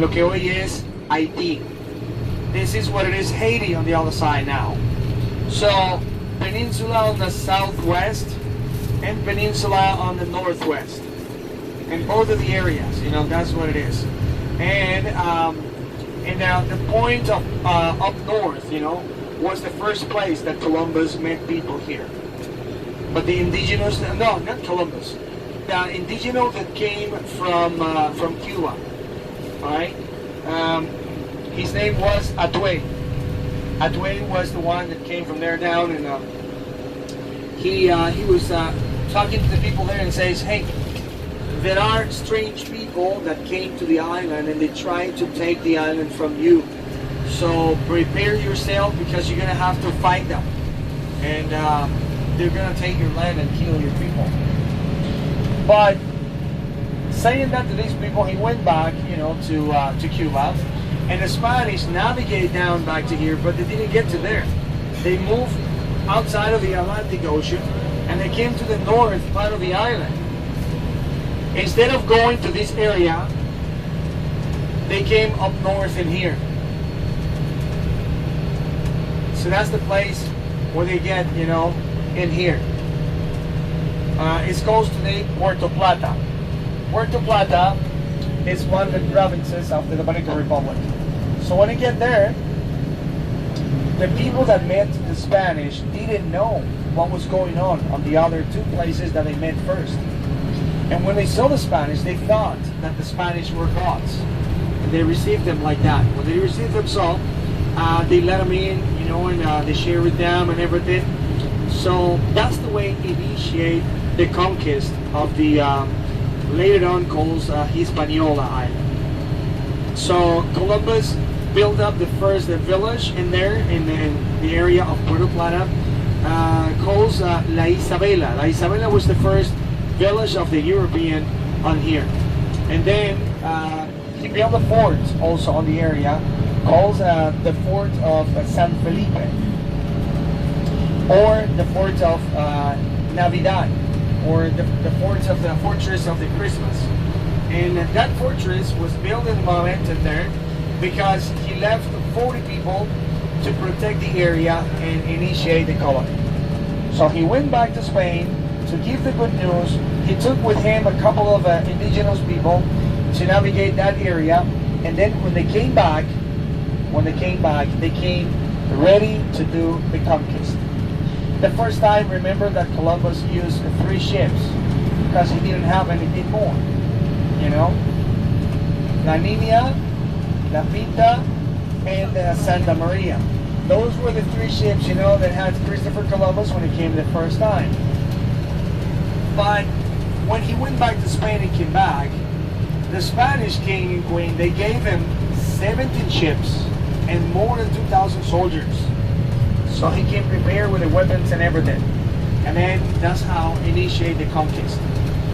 en lo que hoy es Haití. This is what it is, Haiti on the other side now. So, peninsula on the southwest and peninsula on the northwest. In both of the areas, you know, that's what it is. And the point of up north, you know, was the first place that Columbus met people here. But the indigenous, no, not Columbus. The indigenous that came from Cuba, all right? His name was Atue. Atue was the one that came from there down, and he was talking to the people there and says, hey, there are strange people that came to the island and they tried to take the island from you. So prepare yourself because you're going to have to fight them. And they're going to take your land and kill your people. But saying that to these people, he went back, you know, to Cuba. And the Spanish navigated down back to here, but they didn't get to there. They moved outside of the Atlantic Ocean and they came to the north part of the island. Instead of going to this area, they came up north in here. So that's the place where they get, you know, in here. It's called today Puerto Plata. Puerto Plata is one of the provinces of the Dominican Republic. So when they get there, the people that met the Spanish didn't know what was going on the other two places that they met first. And when they saw the Spanish, they thought that the Spanish were gods. And they received them like that. When they received them so, they let them in, you know, and they shared with them and everything. So that's the way it initiated the conquest of the later on called Hispaniola Island. So Columbus built up the first village in there in the area of Puerto Plata called La Isabela. La Isabela was the first village of the European on here. And then he built a fort also on the area called the Fort of San Felipe, or the Fort of Navidad, or the fortress of the Christmas. And that fortress was built in the mountain there because he left 40 people to protect the area and initiate the colony. So he went back to Spain to give the good news. He took with him a couple of indigenous people to navigate that area, and then when they came back, they came ready to do the conquest. The first time, remember that Columbus used 3 ships because he didn't have anything more, you know. La Niña, La Pinta, and Santa Maria. Those were the 3 ships, you know, that had Christopher Columbus when he came the first time. But when he went back to Spain and came back, the Spanish king and queen, they gave him 17 ships and more than 2,000 soldiers. So he came prepared with the weapons and everything. And then that's how initiate the conquest.